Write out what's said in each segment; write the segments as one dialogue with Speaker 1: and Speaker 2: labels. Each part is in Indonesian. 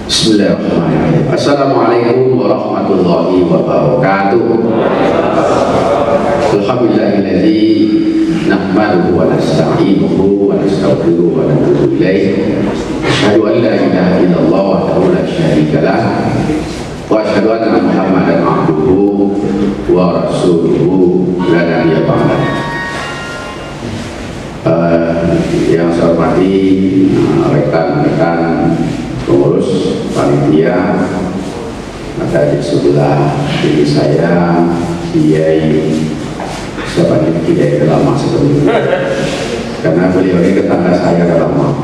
Speaker 1: Bismillahirrahmanirrahim. Assalamualaikum warahmatullahi wabarakatuh. Alhamdulillahilladzi nahmaduhu wa nasta'inuhu wa nastaghfiruhu wa natubu ilaih. Asyhadu an la ilaha illallah wahdahu la syarika lah wa asyhadu anna Muhammadan abduhu wa rasuluhu la nabiyya ba'dah. Yang saya hormati rekan-rekan pengurus panitia, ada di sebelah kiri saya Kiai, siapa nih Kiai Kelama sebelumnya, karena beliau ini tetangga saya Kelama,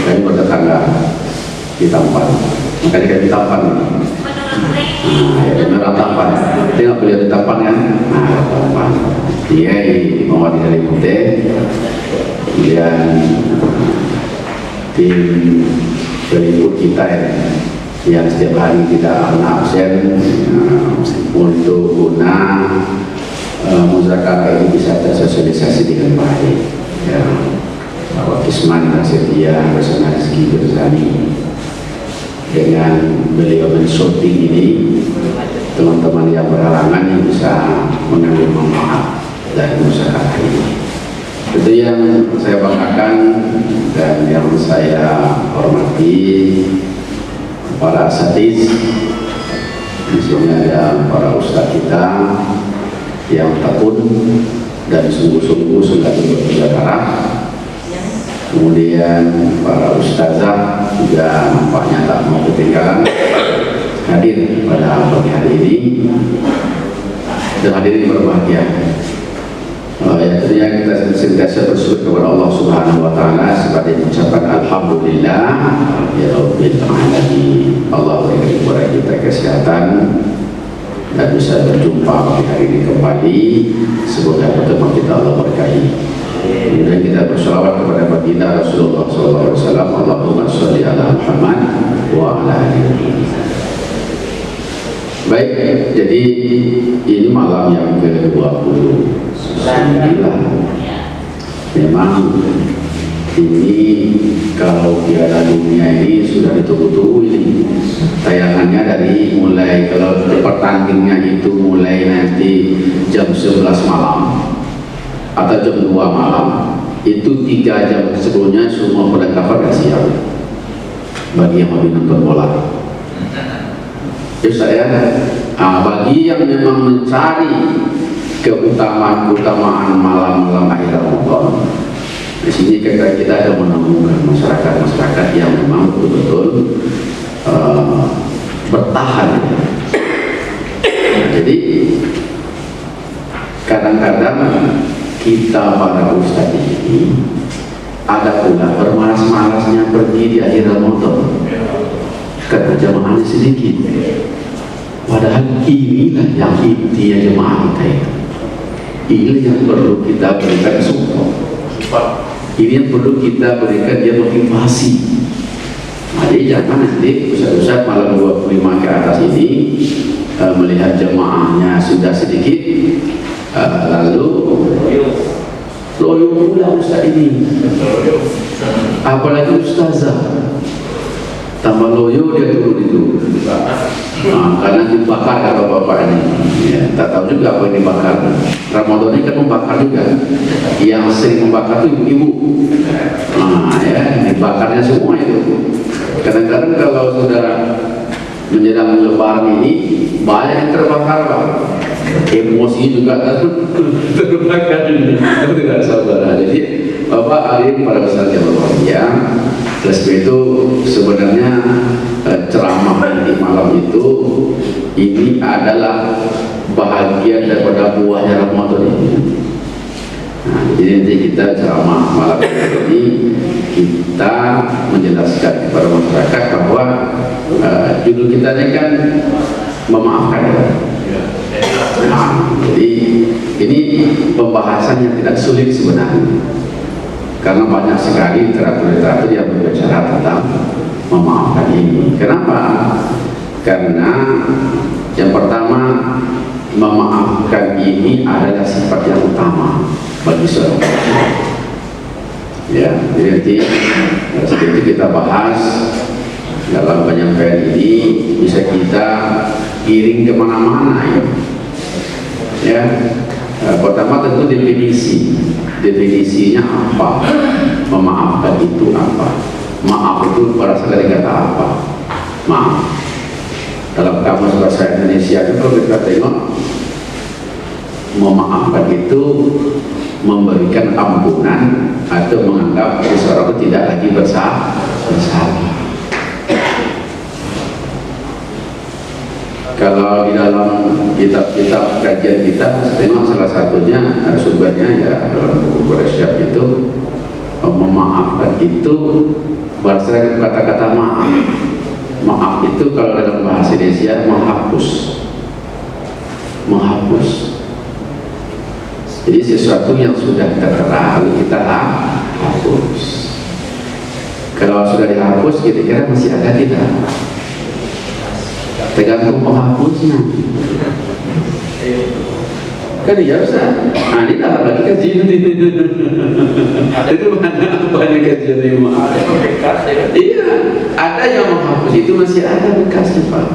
Speaker 1: saya bertetangga di Tampan, makanya kayak di Tampan nih. Ya beneran Tampan, tinggal beliau di Tampan kan, Tampan. Kiai Muhammad dari Mute, kemudian tim peliput kita yang setiap hari tidak pernah absen untuk guna muzakarah ini bisa tersosialisasi dengan baik. Ya, Bapak Isman Prasetya bersama Rizky Berzani, dengan beliau men-shooting ini, teman-teman yang berhalangan yang bisa mengambil manfaat dari muzakarah ini. Itu yang saya banggakan dan yang saya hormati para asatiz. Di sini ada para ustaz kita yang tekun dan sungguh-sungguh sudah bermuzakarah. Kemudian para ustazah juga nampaknya tak mau ketinggalan hadir pada pagi hari ini, dan hadirin berbahagia. Ya, tentunya kita senantiasa bersyukur kepada Allah Subhanahu wa taala sebagai ucapan alhamdulillah ya rabbil alamin. Allah berikan kepada kita kesehatan dan bisa berjumpa pada hari ini kembali. Semoga pertemuan kita Allah berkahi. Kemudian kita berselawat kepada baginda Rasulullah SAW. Allahumma sholli ala Muhammad wa ala alihi. Baik, jadi ini malam yang ke-29. Memang ini kalau Piala Dunia ini sudah ditunggu-tunggu ini. Tayangannya dari mulai, kalau pertandingannya itu mulai nanti jam 11 malam atau jam 2 malam, itu 3 jam sebelumnya semua perlengkapan sudah siap bagi yang mau nonton bola. Terus saya, bagi yang memang mencari keutamaan malam-malam akhir Ramadan, di sini kita ada menemukan masyarakat yang memang betul-betul bertahan. Jadi kadang-kadang kita para ustadz ini ada pula bermalas-malasnya pergi di akhir Ramadan karena jamaahnya sedikit. Padahal inilah yang intinya jemaah kita itu. Ini yang perlu kita berikan support. Ini yang perlu kita berikan dia motivasi. Jadi jangan nanti ustaz-ustaz malam 25 ke atas ini melihat jemaahnya sudah sedikit, lalu loyo pula ustaz ini. Apalagi ustazah tambah loyo dia turun itu. Karena dibakar kata bapak ini, ya, tak tahu juga apa yang dibakar. Ramadan ini kan membakar juga. Yang sering membakar itu ibu-ibu. Ya, dibakarnya semua itu. Kadang-kadang kalau sudah menjelang lebaran ini banyak yang terbakar, Pak. Emosi juga terbakar ini. Tidak sabar. Jadi Bapak Ali pada besar yang berbahagia. Oleh itu sebenarnya ceramah di malam itu ini adalah bahagian daripada buahnya Ramadan ini. Nah, jadi nanti kita ceramah malam ini kita menjelaskan kepada masyarakat bahwa judul kita ini kan memaafkan. Nah, jadi ini pembahasan yang tidak sulit sebenarnya. Karena banyak sekali literatur-literatur yang berbicara tentang memaafkan ini. Kenapa? Karena yang pertama, memaafkan ini adalah sifat yang utama bagi seorang manusia. Ya, jadi nanti seperti kita bahas dalam penyampaian ini bisa kita giring kemana-mana ya. Pertama tentu definisinya apa, memaafkan itu apa. Maaf itu berasal dari kata apa? Maaf. Dalam kamus bahasa Indonesia itu kalau kita tengok, memaafkan itu memberikan ampunan atau menganggap seseorang itu tidak lagi bersalah. Kalau di dalam kitab-kitab kajian kita, memang salah satunya sumbernya ya dalam buku Bersyab itu, memaafkan itu berasal dari kata-kata maaf. Maaf itu kalau dalam bahasa Indonesia menghapus. Jadi sesuatu yang sudah tertera lalu kita hapus. Kalau sudah dihapus, kira-kira masih ada tidak? Tergantung penghapusnya. Kan ya Ustaz. Nah, ini tak lagi kajian itu. Itu banyak kajian yang bekas ya. Iya, ada yang menghapus itu masih ada bekasnya Pak.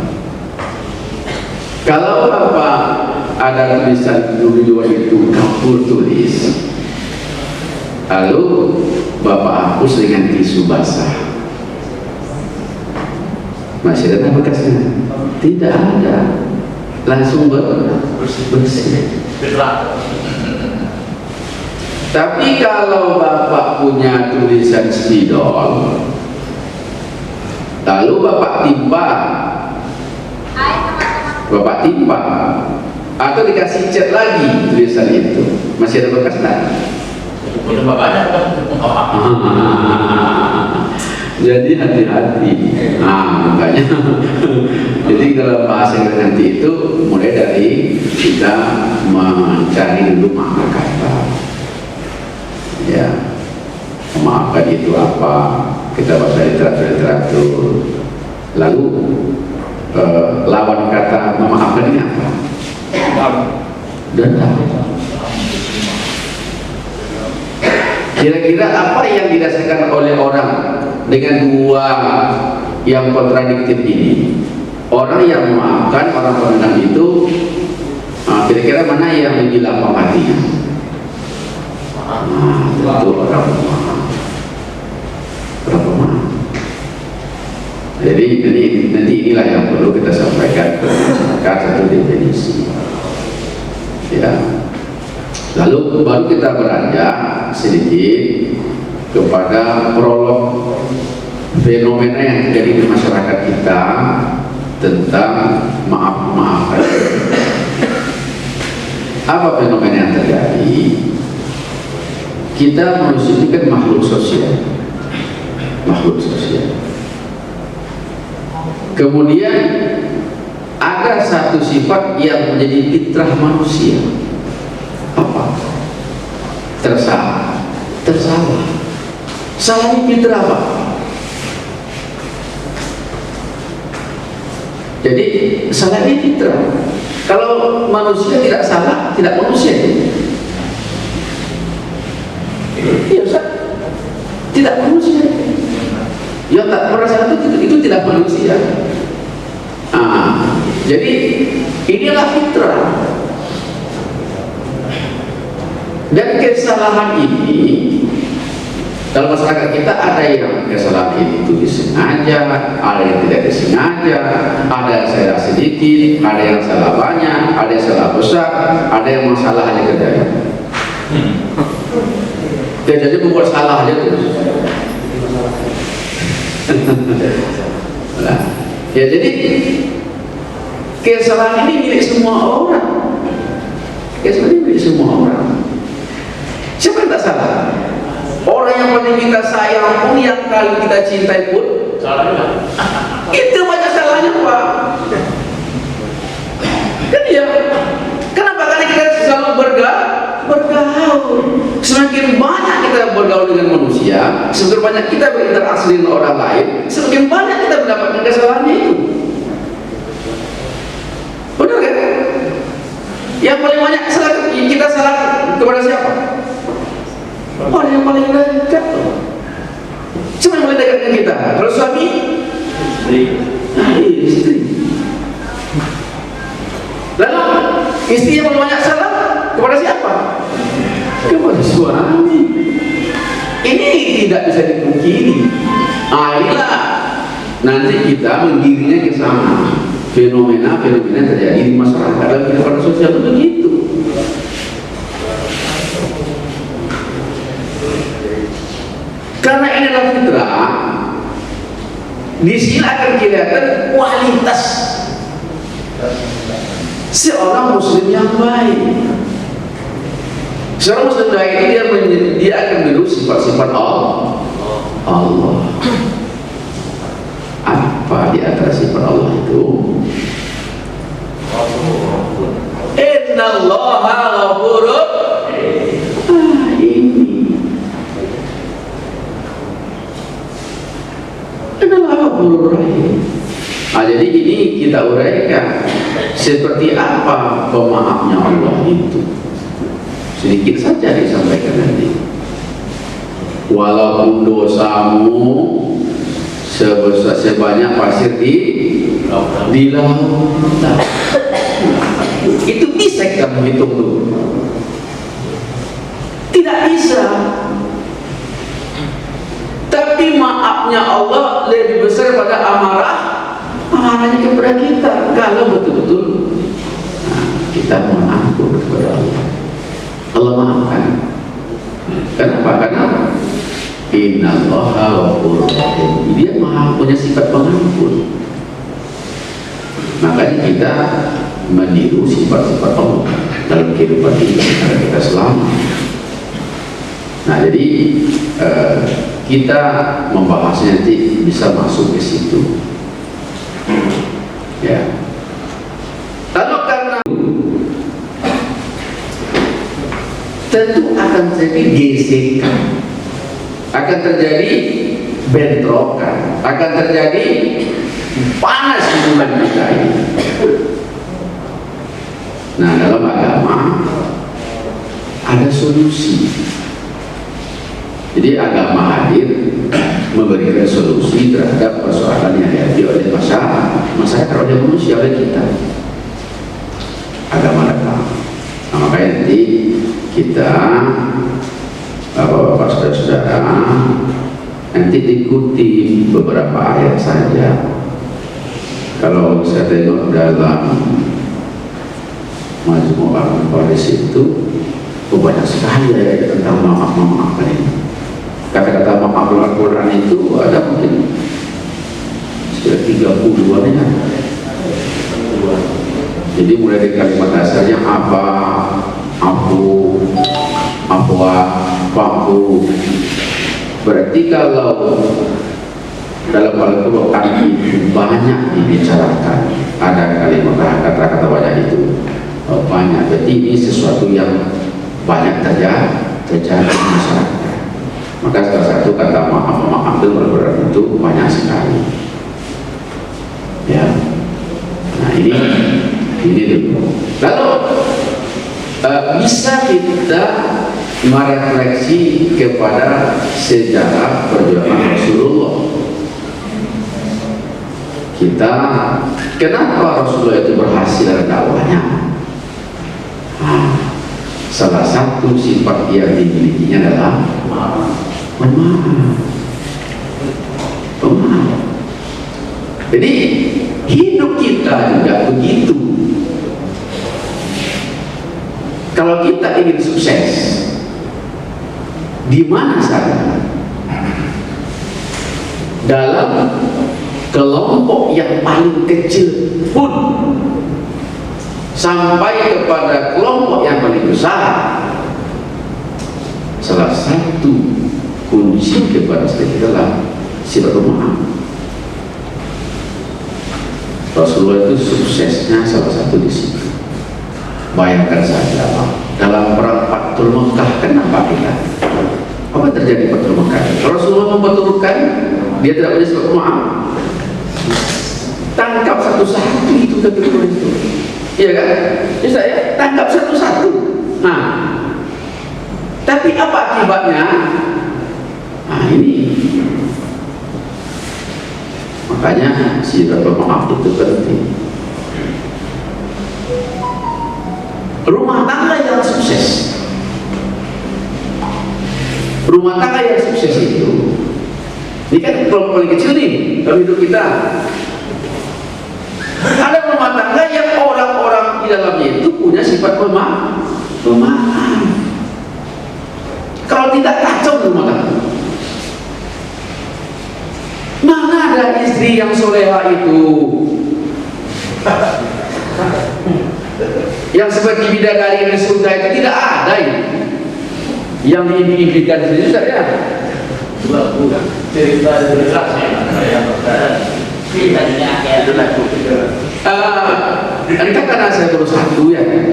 Speaker 1: Kalau Bapak ada tulisan dulu itu kapur tulis, lalu Bapak hapus dengan tisu basah, masih ada bekasnya? Tidak ada, langsung bersih. Tapi kalau Bapak punya tulisan spidol, lalu Bapak timpa, atau dikasih cat lagi tulisan itu, masih ada bekas tak?
Speaker 2: Itu bapaknya
Speaker 1: Jadi hati-hati. Nah, makanya jadi dalam bahasa nanti itu mulai dari kita mencari dulu makna kata. Ya, memaafkan itu apa? Kita baca literatur. Lalu lawan kata memaafkan ini apa? Dendam. Kira-kira apa yang dirasakan oleh orang dengan dua yang kontradiktif ini? Orang yang memaafkan, orang pendendam itu, kira-kira mana yang lebih lapang hatinya? Tentu orang pemaaf. Jadi nanti inilah yang perlu kita sampaikan ke masyarakat, satu definisi. Ya. Lalu baru kita beranjak sedikit kepada prolog fenomena yang terjadi di masyarakat kita tentang maaf-maafan. Apa fenomena yang terjadi? Kita manusia ini kan makhluk sosial. Kemudian ada satu sifat yang menjadi fitrah manusia. Apa? Tersalah. Salah ini fitrah apa? Jadi salah ini fitrah. Kalau manusia tidak salah, tidak manusia. Iya Ustaz, tidak manusia. Yang tak merasa itu tidak manusia. Jadi inilah fitrah. Dan kesalahan ini dalam masyarakat kita ada yang kesalahan itu disengaja, ada yang tidak disengaja, ada yang salah sedikit, ada yang salah banyak, ada yang salah besar, ada yang masalah hanya kejadian. Kejadian membuat salah aja terus. Nah, ya jadi kesalahan ini milik semua orang. Kesalahan ini milik semua orang. Siapa yang tak salah? Orang yang paling kita sayang pun, yang paling kita cintai pun salah juga. Itu banyak salahnya Pak. Kan ya. Kenapa kali kita selalu bergaul? Semakin banyak kita bergaul dengan manusia, semakin banyak kita berinteraksi dengan orang lain, semakin banyak kita mendapatkan kesalahan itu. Benar kan? Yang paling banyak kita salah kepada siapa? Orang yang paling dekat. Cuma yang paling dekat dengan kita. Kalau suami, Istri. Lalu istri yang banyak salah kepada siapa? Kepada suami. Ini tidak bisa dipungkiri. Inilah nanti kita mendirinya ke sana. Fenomena-fenomena terjadi di masyarakat dalam kehidupan sosial itu begitu. Karena ini adalah fitrah, di sini akan kelihatan kualitas seorang muslim yang baik. Seorang muslim baik ini dia akan meniru sifat-sifat Allah. Apa di antara sifat Allah itu? Innallaha ghafurun. Ini Innallaha ghafurur rahim. Jadi ini kita uraikan seperti apa pemaafnya Allah itu. Sedikit saja disampaikan nanti. Walaupun dosamu sebesar sebanyak pasir di lautan, itu bisa kita menghitung dulu? Tidak bisa. Tapi maafnya Allah lebih besar pada amarahnya kepada kita. Kalau betul-betul kita mohon ampun kepada Allah, Allah maafkan. Kenapa? Karena Innallaha ghafurur rahim. Dia maha punya sifat pengampun. Makanya kita meniru sifat-sifat Allah dalam kehidupan kita agar kita selamat. Nah, jadi kita membahasnya nanti bisa masuk ke situ. Ya. Lalu karena tentu akan terjadi gesekan, akan terjadi bentrokan, akan terjadi panas hubungan kita ini. Nah, dalam agama ada solusi. Jadi agama hadir memberikan solusi terhadap persoalan yang dihadapi oleh masyarakat, oleh manusia, oleh kita. Agama datang. Nah, makanya nanti kita, bapak-bapak, saudara-saudara, nanti diikuti beberapa ayat saja. Kalau saya tengok dalam Majmu'ah Al-Faris itu banyak sekali ayat tentang maaf ini. Kata-kata maaf Al-Quran itu ada mungkin sekitar 30-an ya. Jadi mulai dari kalimat dasarnya apa, afu, afwa, fa'fu. Berarti kalau dalam Al-Quran itu banyak dibicarakan, ada kalimat kata-kata banyak itu banyak. Berarti ini sesuatu yang banyak terjadi di masyarakat. Maka salah satu kata maaf itu Al-Quran itu banyak sekali. Ya. Nah, ini dulu. Lalu bisa kita merefleksi kepada sejarah perjuangan Rasulullah. Kita, kenapa Rasulullah itu berhasil dalam dakwahnya? Salah satu sifat yang dimilikinya adalah pemaaf. Jadi hidup kita juga begitu. Kalau kita ingin sukses di mana saja, dalam kelompok yang paling kecil pun sampai kepada kelompok yang paling besar, salah satu kunci kepada kita adalah sifat pemaaf. Rasulullah itu suksesnya salah satu di situ. Bayangkan saja dalam perang Fathul Mekah, kenapa kita? Apa terjadi Fathul Mekah? Rasulullah memperturutkan dia tidak punya sifat pemaaf. Tangkap satu-satu itu ketika itu. Iya kan? Bisa ya, tangkap satu-satu. Nah, tapi apa akibatnya? Nah, ini Makanya sifat pemaaf itu penting. Rumah tangga yang sukses, rumah tangga yang sukses itu, ini kan paling kecil nih dalam hidup kita. Ada rumah tangga yang orang-orang di dalamnya itu punya sifat pemaaf. Kalau tidak kacau rumah tangga. Mana ada istri yang soleha itu, yang seperti bidadari di surga itu? Tidak ada itu. Yang diimpikan di situ ya.
Speaker 2: Bukan cerita
Speaker 1: Entah karena saya terus satu ya. Dia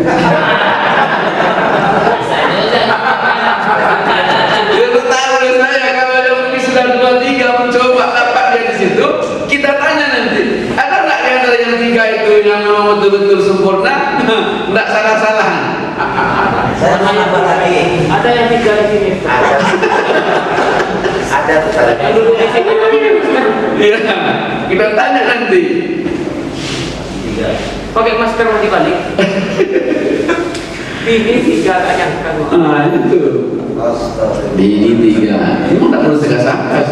Speaker 1: tahu saya kalau ada mungkin sudah 2-3 mencoba dapat dia di situ, kita tanya nanti, ada nggak di antara yang 3 itu yang memang betul-betul sempurna, nggak salah-salah?
Speaker 3: Saya menambah lagi.
Speaker 2: Ada yang 3 di sini.
Speaker 3: Ada besar.
Speaker 1: Iya, kita tanya nanti.
Speaker 2: Pakai masker mandi balik. Ini 3 yang kamu.
Speaker 1: Itu. Ini 3. Memang tak perlu sangka-sangka.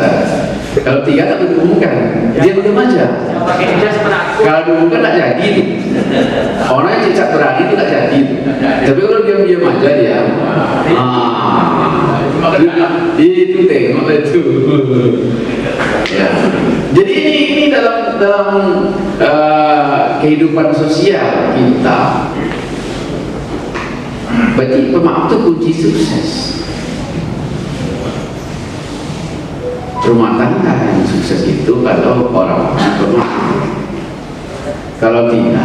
Speaker 1: Kalau 3 tak perlu diumumkan. Dia diam aja.
Speaker 2: Pakai jas penakut.
Speaker 1: Kalau diumumkan tak jadi. Orang yang cicak berani itu tak jadi. Tapi kalau diam-diam aja dia. Itu tengok itu. Ya. Jadi ini dalam kehidupan sosial kita. Berarti pemaaf itu kunci sukses. Rumah tangga yang sukses itu kalau orang-orang pemaaf. Kalau tidak,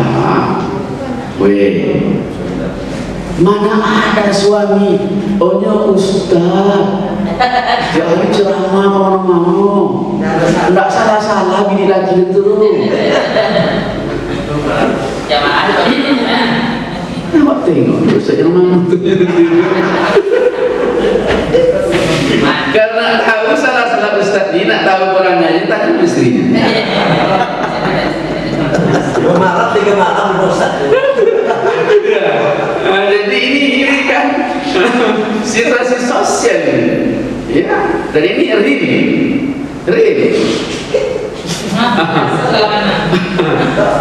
Speaker 1: mana ada suami, ohnya ustaz, jangan ceramah mau, tidak salah-salah bini lagi itu.
Speaker 2: Jamaah.
Speaker 1: Nampak tengok ustaz yang mana tu. Karena tahu salah-salah ustaz ni, nak tahu perangai tanya istrinya.
Speaker 3: Malam 3 malam bosan.
Speaker 1: Jadi ini kan situasi sosial ini. Ya, dan ini real.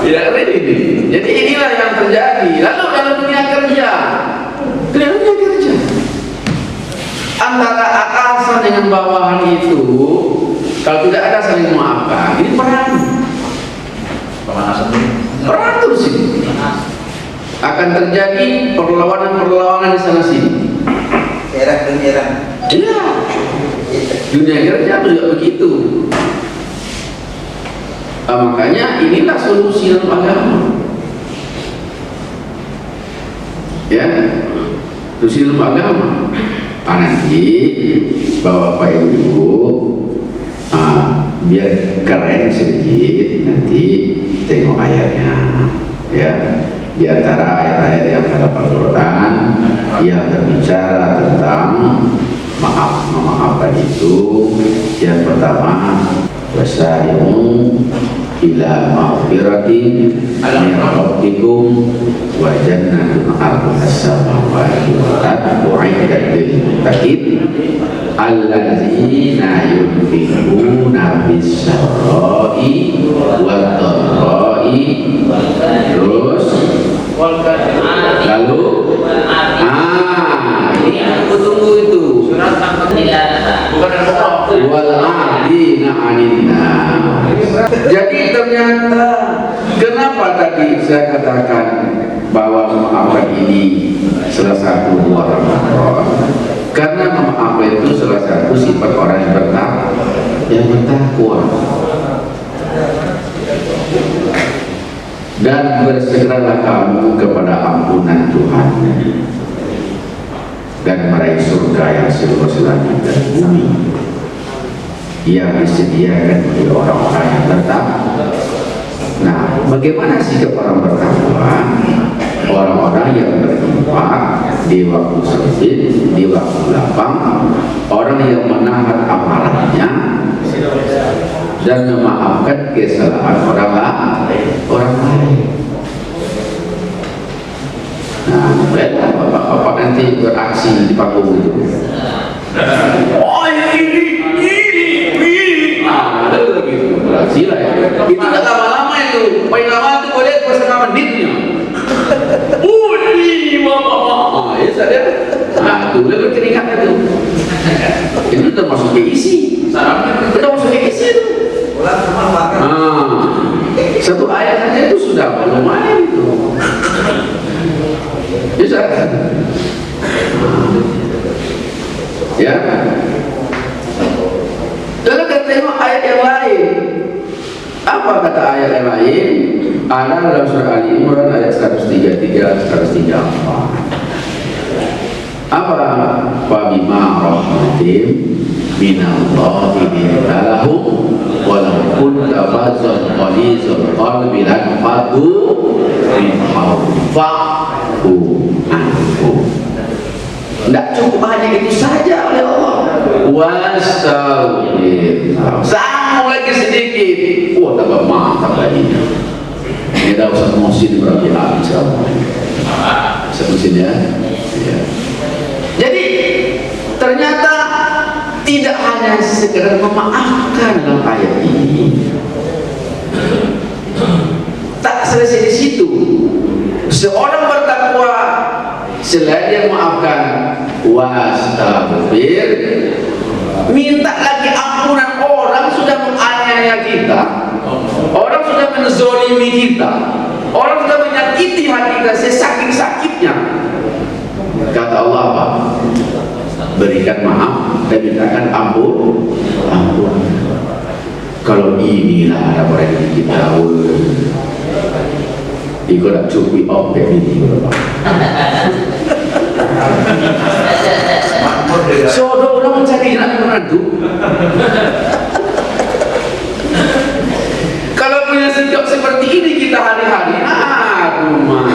Speaker 1: Ya, real ini. Jadi inilah yang terjadi. Lalu dalam dunia kerja, antara atasan dengan bawahan itu, kalau tidak ada saling memaafkan, ini perang terus ini. Akan terjadi perlawanan di sana sini.
Speaker 3: Erang.
Speaker 1: Iya. Dunia kerja juga begitu. Makanya inilah solusi dalam agama. Ya, solusi dalam agama. Nanti Bapak Ibu biar keren sedikit, nanti tengok ayatnya. Ya. Di antara ayat-ayat yang ada Al-Quran yang berbicara tentang memaafkan itu, yang pertama, wasari'u ila maghfiratin min rabbikum wa jannatin 'arduha as-samawati wal ardu 'iddat lil muttaqin alladzina yunfiquna bis-sarra'i wad-dharra'i. Terus lalu ini aku tunggu itu wal 'adina 'anillah. Jadi ternyata kenapa tadi saya katakan bahwa memaafkan ini salah satu buah Ramadan? Karena memaafkan itu salah satu sifat orang yang bertakwa. Dan bersegeralah kamu kepada ampunan Tuhan dan meraih surga yang seluas langit dan bumi yang disediakan bagi orang-orang yang bertakwa. Nah, bagaimana sikap orang bertakwa? Orang-orang yang berinfak di waktu sempit, di waktu lapang, orang yang menahan amarahnya dan memaafkan kesalahan orang lain. Nah, beda bapak-bapak nanti beraksi di panggung itu. Oh ini. Nah, ada lagi beraksi lah ya. Itu nggak lama-lama itu. Paling lama itu boleh bersama menitnya. Ini bapak. Ya sadar. Nah, itu boleh berkeringat itu. Itu termasuk keisi. Sarapnya termasuk keisi itu.
Speaker 3: Ulang semua makan.
Speaker 1: Satu ayat saja itu sudah lumayan itu. Bisa kan? Ya. Lalu kita tengok ayat yang lain. Apa kata ayat yang lain? Ada dalam surah Ali Imran ayat 133, 134. Apa? Fabima rahmatin minallahi lintalahum walau kunta fazzan ghalizal qalbi lan faddu min hawfa'u anhu. Tidak cukup hanya itu saja oleh Allah. Wastaghfir. Sambung lagi sedikit. Wah, tambah mantap lagi. Ini dah usah musim berarti habis apa? Semusim ya. Jadi ternyata tidak hanya sekedar memaafkan dalam ayat ini. Tak selesai di situ. Seorang bertakwa selain dia memaafkan, wastaghfir, minta lagi ampunan. Orang sudah menganiaya kita, orang sudah menzolimi kita, orang sudah menyakiti hati kita sesakit-sakitnya. Kata Allah apa? Berikan maaf dan mintakan ampun. Kalau inilah ada orang yang kita ikut tak cukup ompek ini. So orang mencari nak menantu. Kalau punya sikap seperti ini kita hari-hari, rumah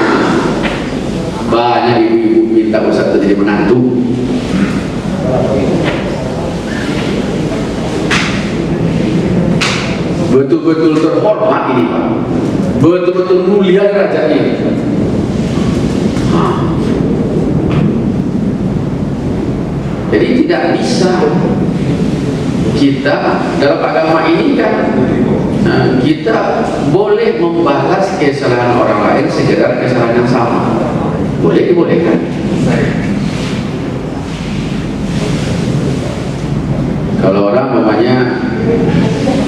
Speaker 1: banyak ibu-ibu minta Ustaz jadi menantu. Betul-betul terhormat ini Pak, betul-betul mulia derajatnya. Jadi tidak bisa kita dalam agama ini kan kita boleh membalas kesalahan orang lain sekedar kesalahan yang sama, boleh dibolehkan. Kalau orang namanya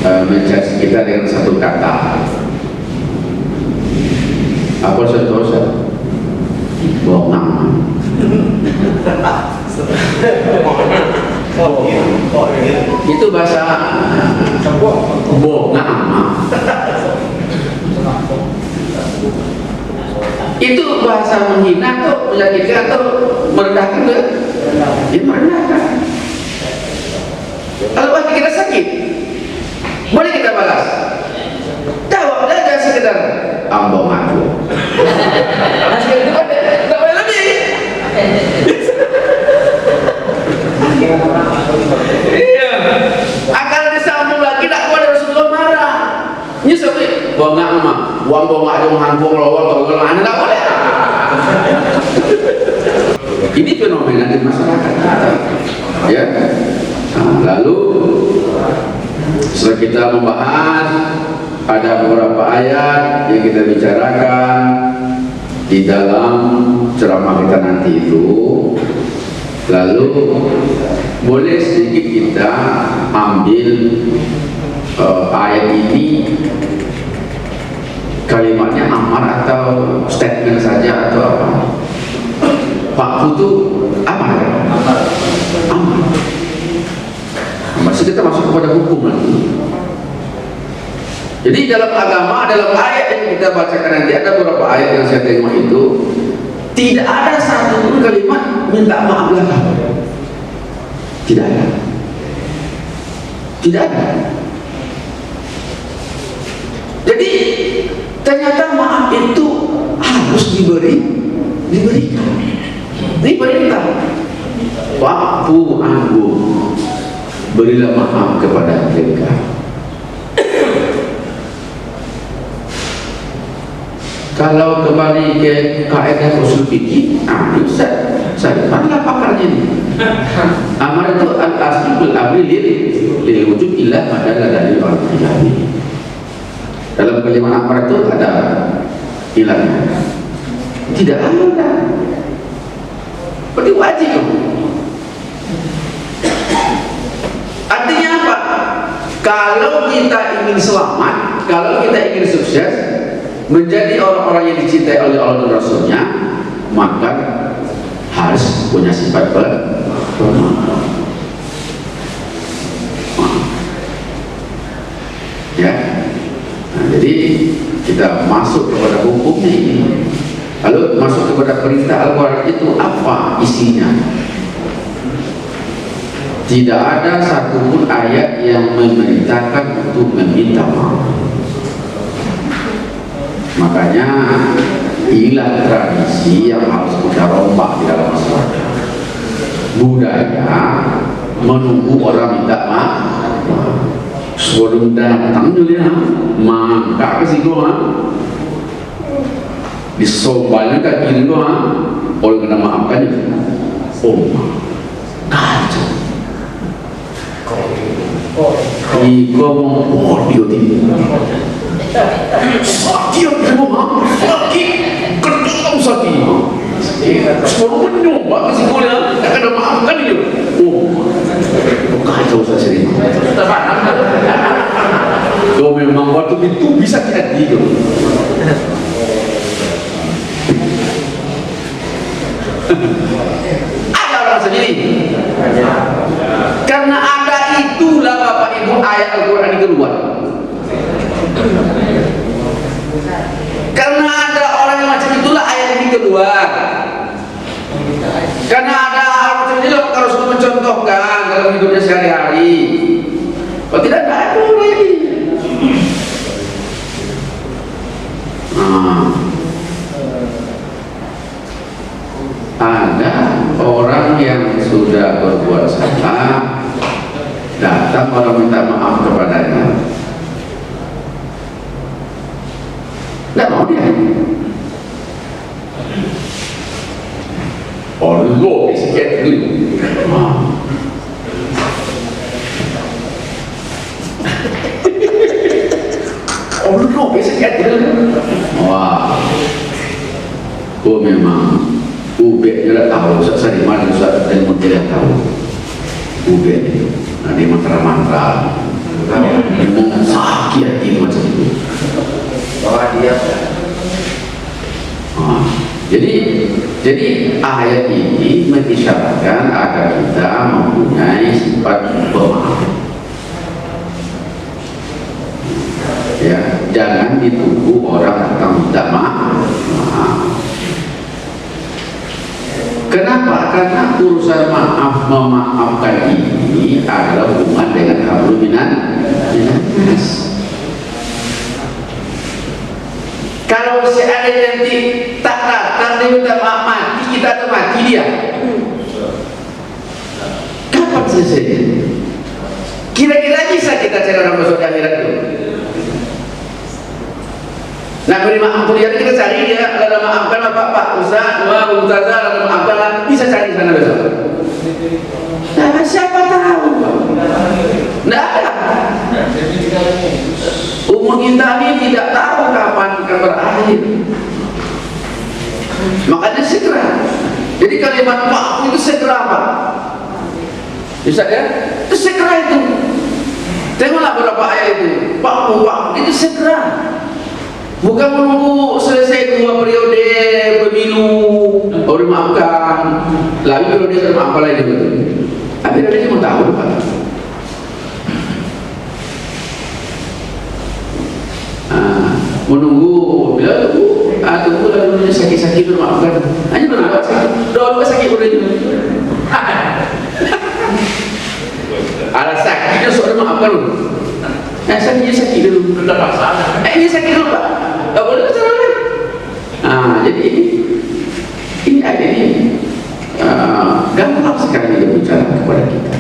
Speaker 1: mencaci kita dengan satu kata, apa dosa? Bohong. Itu bahasa bohong. Itu bahasa menghina atau menyakitkan atau merendahkan ke? Ya merendahkan. Kalau hati kita sakit, boleh kita balas. Jawab saja sekedar ambong aku. Tak boleh lebih. Iya. Akan disambung lagi tak boleh Rasulullah marah. Nyesel ni. Bongak mah. Buang bongak aja menghambung lawal kalau mana tak boleh. Ini fenomena di masyarakat kita. Ya. Lalu setelah kita membahas ada beberapa ayat yang kita bicarakan di dalam ceramah kita nanti itu, lalu boleh sedikit kita ambil ayat ini kalimatnya amar atau statement saja atau apa? Pak Putu amar. Masih kita masuk kepada hukum nanti. Jadi dalam agama, dalam ayat yang kita bacakan nanti ada beberapa ayat yang saya tengok itu tidak ada satu pun kalimat minta maaf lagi. Tidak ada. Tidak ada. Jadi ternyata maaf itu harus diberikan. Diperintah. Wa'fu anhum, berilah maaf kepada mereka. Kalau kembali ke kaidah usul fikih, saya mana pakarnya ini? Amar itu al-aslul amri lil wujub illa madalla dari orang ini. Dalam kalimat amar itu ada ilahnya. Tidak ada. Berarti wajib. Artinya apa? Kalau kita ingin selamat, kalau kita ingin sukses, menjadi orang-orang yang dicintai oleh Allah dan Rasulnya, maka harus punya sifat bermaaf. Ya. Nah, jadi kita masuk kepada hukumnya ini. Lalu masuk kepada perintah Al-Quran itu apa isinya? Tidak ada satupun ayat yang memerintahkan untuk meminta maaf. Makanya inilah tradisi yang harus kita rombak di dalam masyarakat. Budaya menunggu orang minta maaf. Sebelum datang dia maka ke situ disobalnya kaki itu oleh kena maafkan itu. Kacau. Iko mau dia sakit rumah sakit ketemu sakit semua menyoba ke sekolah tak ada maafkan dia. Kacau saya sendiri. Kau memang waktu itu bisa jadi tu. Ada orang sendiri. Karena ada itulah Bapak Ibu ayat Al-Quran itu keluar. Karena ada orang yang macam itulah ayat ini keluar. Karena ada orang macam itulah kalau sudah mencontohkan dalam hidupnya sehari-hari. Kalau tidak ada orang ini. Ada orang yang sudah berbuat salah, datang orang minta maaf kepadanya, tidak mau dia. Allah sikit dulu. Allah sikit dulu. Wah, kau memang ubek dia tahu, saya di mana saya dan tidak tahu. Ubek itu, nanti mantra-mantra, memang sakit hati macam itu.
Speaker 3: Bahwa dia
Speaker 1: jadi ayat ini mengisyaratkan agar kita mempunyai sifat pemaaf. Ya, jangan ditunggu orang datang minta maaf. Kenapa? Karena urusan maaf memaafkan ini adalah hubungan dengan hablum minan nas. Kalau seandainya nanti tak datang dia minta maaf mati, kita akan mati dia. Kapan selesainya? Kira-kira bisa kita cari orang masuk akhirat itu? Nah, beri maaf dia kita cari dia, ada maafkan Pak Ustaz, Ustazah, ada maafkan, bisa cari sana besok. Nah, siapa tahu? Tidak ada. Umur kita ini tidak tahu kapan akan berakhir. Makanya segera. Jadi kalimat maaf itu segera Pak. Bisa ya? Itu segera itu. Tengoklah beberapa ayat itu. Pak itu segera. Bukan menunggu selesai 2 periode pemilu baru dimaafkan, lalu periode termaafkan lagi betul. Akhirnya dia cuma tahu Pak. Menunggu bila tunggu lalu sakit-sakit bermaafkan. Hanya berdoa sakit, doa sakit udah itu. Ada sakitnya sudah maafkan dulu. Sakit dulu. Sudah pasang. Ini sakit dulu Pak. Tak boleh bicara lain. Jadi ini ada ini gampang sekali dia bicara kepada kita.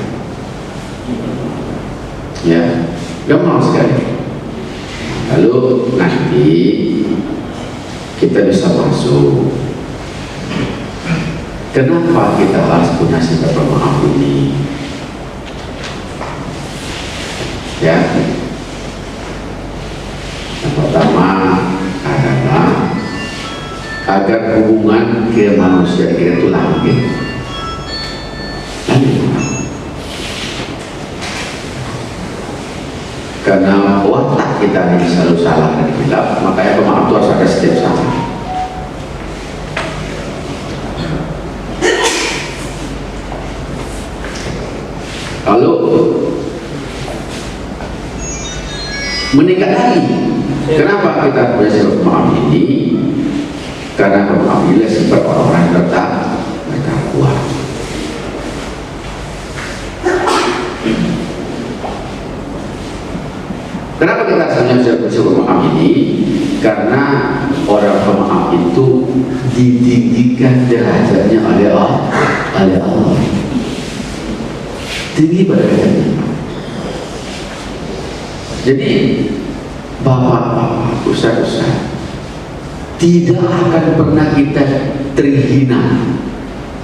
Speaker 1: Ya, gampang sekali. Lalu nanti kita bisa masuk. Kenapa kita harus punya sifat pemaaf ini? Ya, yang pertama adalah agar hubungan ke manusia kita itu langgeng. Karena watak kita ini selalu salah dan hilaf, makanya pemaaf itu harus ada setiap saat. Lalu meningkat lagi. Kenapa kita punya sifat pemaaf ini? Karena pemaaf ini sifat orang-orang yang bertakwa. Kenapa kita harus punya sifat pemaaf ini? Karena orang pemaaf itu ditinggikan derajatnya oleh Allah. Tinggi pada derajatnya. Jadi bapak-bapak, ustaz-ustaz, tidak akan pernah kita terhina,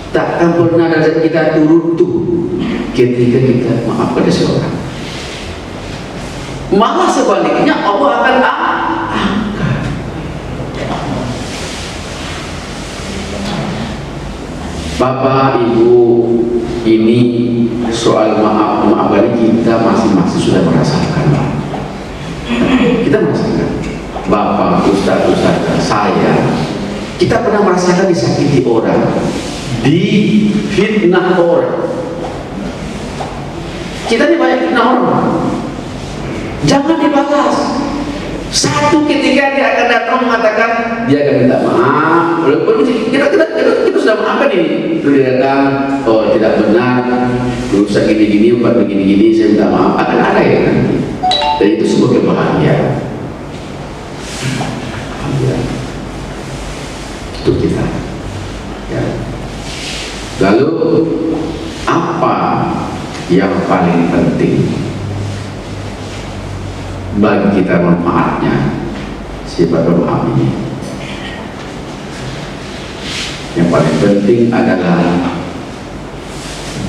Speaker 1: tak akan pernah derajat kita turun tuh ketika kita maaf pada seorang. Malah sebaliknya Allah akan angkat. Bapak, ibu, ini soal maaf kita masing-masing sudah merasakan. Kita merasakan. Bapak, ustaz, saya, kita pernah merasakan disakiti orang, difitnah orang. Kita ini banyak fitnah orang. Jangan dibalas. Satu ketika dia akan datang mengatakan, dia akan minta maaf. Walaupun kita sudah maafkan ini. Lalu dia datang, oh tidak benar, rusak gini-gini, buat begini-gini, saya minta maaf. Akan ada ya nanti. Dan itu sebuah kebahagiaan. Untuk kita. Ya. Lalu apa yang paling penting bagi kita manfaatnya sifat pemaaf ini? Yang paling penting adalah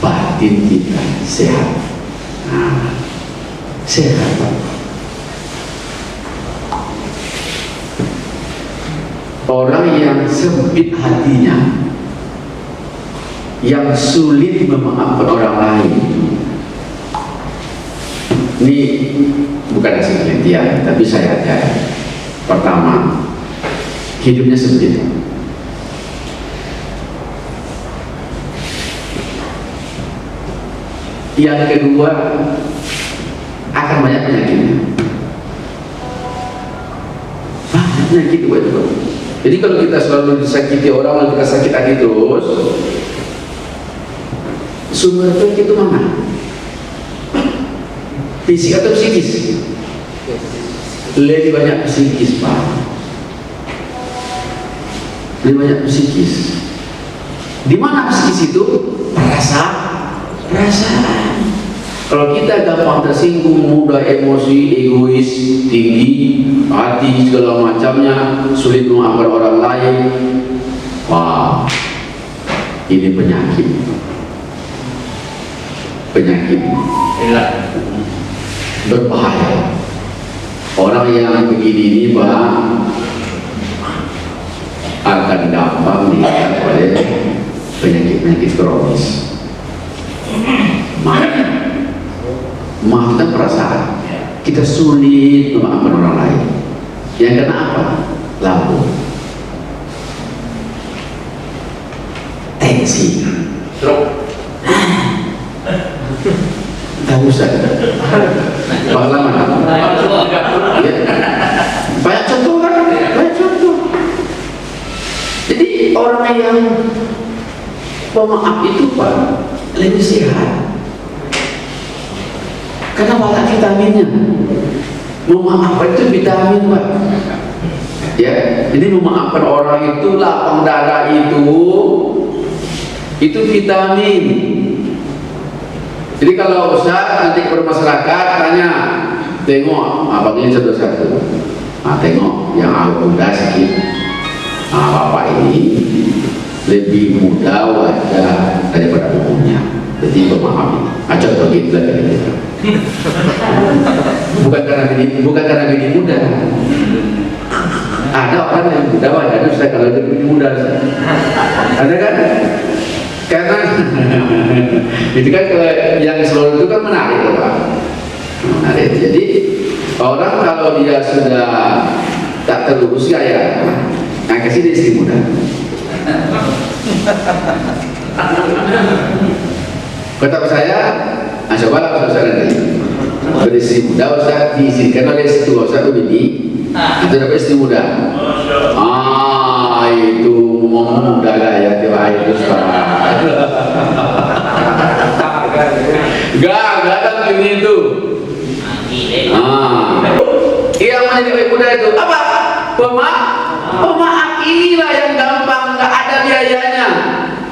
Speaker 1: batin kita sehat. Nah, sehat. Orang yang sempit hatinya, yang sulit memaafkan orang lain, ini bukan hasil penelitian, tapi saya ada. Pertama, hidupnya sempit. Yang kedua, akan banyak penyakitnya. Banyak penyakit itu. Jadi kalau kita selalu disakiti orang, lalu kita sakit hati terus, sumber penyakit itu mana? Fisik atau psikis? Lebih banyak psikis, Pak. Lebih banyak psikis. Di mana psikis itu? Perasaan. Kalau kita gampang tersinggung, mudah emosi, egois, tinggi, hati segala macamnya, sulit memaafkan orang lain, wah, ini penyakit. Berbahaya. Orang yang begini ini, Pak, akan gampang dihadapi oleh penyakit-penyakit kronis. Maafkan perasaan. Kita sulit memaafkan orang lain. Yang kena apa? Lambung, tensi, stroke. Tak usah. Pengalaman. Ya. Banyak contoh kan? Banyak contoh. Jadi orang yang pemaaf itu, Pak, lebih sehat. Karena banyak vitaminnya. Memaafkan itu vitamin, Pak. Ya, jadi memaafkan orang itu, lapang dada itu vitamin. Jadi kalau Ustaz nanti bermasyarakat tanya, tengok abangnya satu-satu. Nah, tengok yang udah sakit, Bapak ini lebih muda wajah daripada umumnya, jadi memahami. Contoh gitu lah gitu. Bukan karena bini muda. Ada orang yang muda wajahnya saya kalau itu bini muda. Ada kan? Karena itu kan kalau yang seluruh itu kan menarik loh Pak. Menarik. Jadi orang kalau dia sudah tak terurus gaya, yang kasih dia istri muda. Kata saya, cobalah saudara nanti beristri muda, usah diizinkan oleh istri tua, usah bini, itu dapat istri muda. Itu muda gaya tiba itu sekarang. Gak ada begini itu. Yang menjadi muda itu apa? Pemaaf inilah yang gampang, nggak ada biayanya,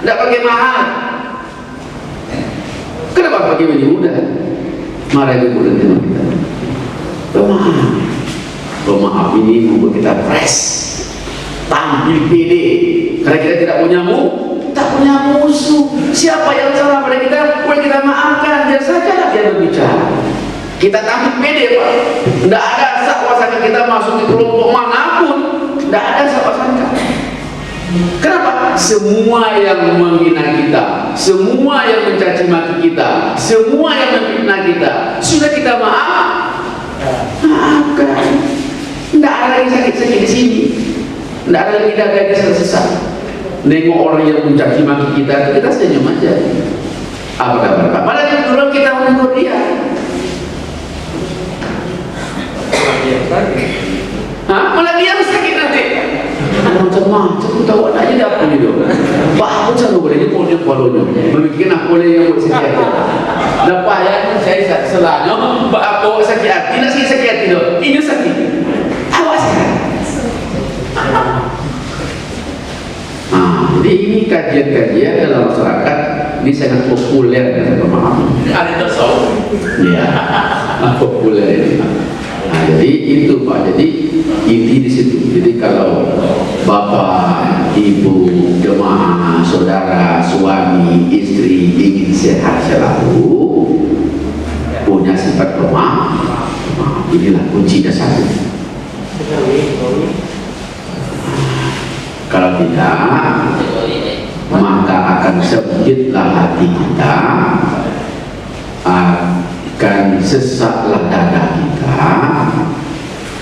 Speaker 1: nggak pakai mahal. Kenapa pakai bini muda? Marah ibu muda dengan kita. Pemaaf ini membuat kita fresh, tampil pede, karena kita tidak punya musuh. Siapa yang salah pada kita, boleh kita maafkan, biar saja dia berbicara. Kita tampil pede Pak, tidak ada sakwa-sangka kita masuk di kelompok manapun, tidak ada sakwa-sangka. Kenapa? Semua yang menghina kita, semua yang mencaci maki kita, semua yang menfitnah kita, sudah kita maafkan. Tidak ada lagi sakit-sakit di sini, tidak ada lagi dada sesat. Nengok orang yang mencaci maki kita senyum aja. Apa kabar Pak? Malah dulu kita menegur dia. Malah dia sakit nanti. Macam-macam tahu aja dah apa ni dong. Pak aku cakap boleh ni boleh memikirkan aku boleh yang boleh sakit hati. Lepas yang saya selanya, Pak aku sakit hati, nak sakit hati dong. Ini sakit. Awas. Jadi ini kajian-kajian dalam masyarakat ini sangat populer dan pemahaman.
Speaker 2: Ada tasawuf.
Speaker 1: Ya, populer ini. Jadi itu Pak. Jadi inti di situ. Jadi kalau bapak, ibu, jemaah, saudara, suami, istri ingin sehat selalu, punya sifat pemaaf, inilah kuncinya satu. Kalau tidak, maka akan sempitlah hati kita, akan sesaklah dada kita,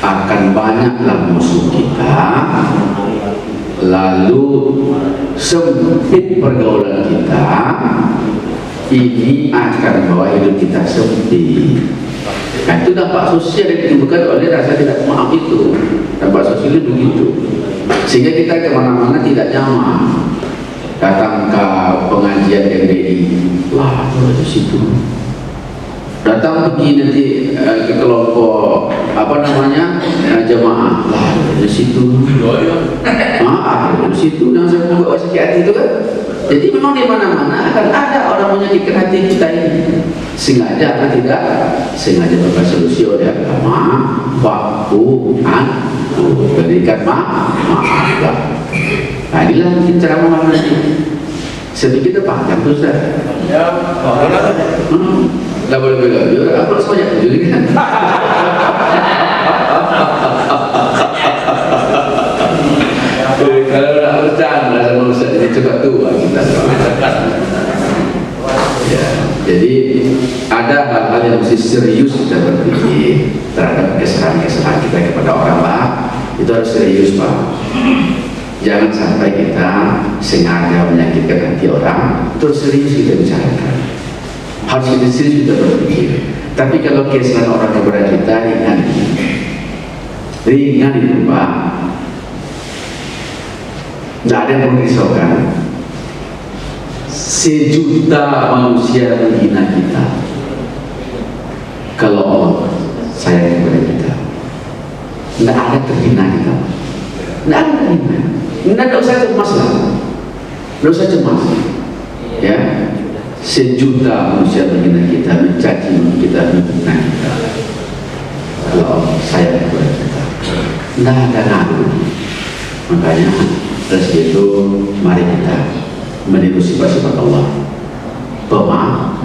Speaker 1: akan banyaklah musuh kita, lalu sempit pergaulan kita. Ini akan membawa hidup kita sempit. Nah, itu dampak sosial yang ditimbulkan oleh rasa tidak maaf itu. Dampak sosial itu begitu, sehingga kita kemana-mana tidak nyaman. Datang ke pengajian MDI, wah itu situ. Datang pergi nanti ke kelompok jemaah, wah di situ. Di situ yang saya membawa sakit hati itu kan. Jadi memang di mana-mana akan ada orang menyakitkan hati kita ini. Sengaja atau tidak sengaja berbuat solusi oleh agama, waktu, berikan maaf. Nah inilah mungkin cara memahami. Sedikit panjang tuh Ustaz. Ya, tidak boleh begitu. Aku harus banyak juga kan. Kalau nak bercanda sama Ustaz ini cepat tua kita. Ya, jadi ada hal-hal yang mesti serius kita berpikir terhadap kesalahan-kesalahan kita kepada orang lain. Itu harus serius Pak. Jangan sampai kita sengaja menyakitkan hati orang. Itu serius kita bicarakan. Harus kita serius kita berpikir. Tapi kalau kesalahan orang kepada kita ringan itu Pak. Tidak ada yang perlu risaukan. Sejuta manusia menghina kita, kalau Allah sayang kepada kita, tidak ada terhina kita. Tidak ada terhina. Tidak usah cemas lah. Tidak usah cemas. Ya, sejuta manusia menghina kita, mencaci kita, menghina kita. Kalau Allah sayang kepada kita, tidak ada ngaruh. Makanya Rezeki itu mari kita meniru sifat-sifat Allah. Pemaaf.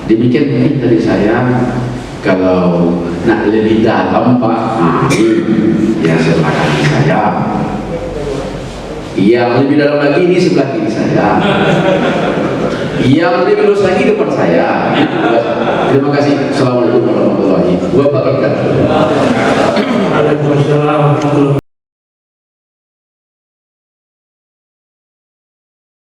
Speaker 1: Demikian mungkin dari saya. Kalau nak lebih dalam Pak, ya silakan saya. Yang lebih dalam lagi ini sebelah kiri saya. Yang lebih luas lagi depan saya. Terima kasih. Assalamualaikum warahmatullahi wabarakatuh.
Speaker 4: Waalaikumsalam warahmatullahi wabarakatuh.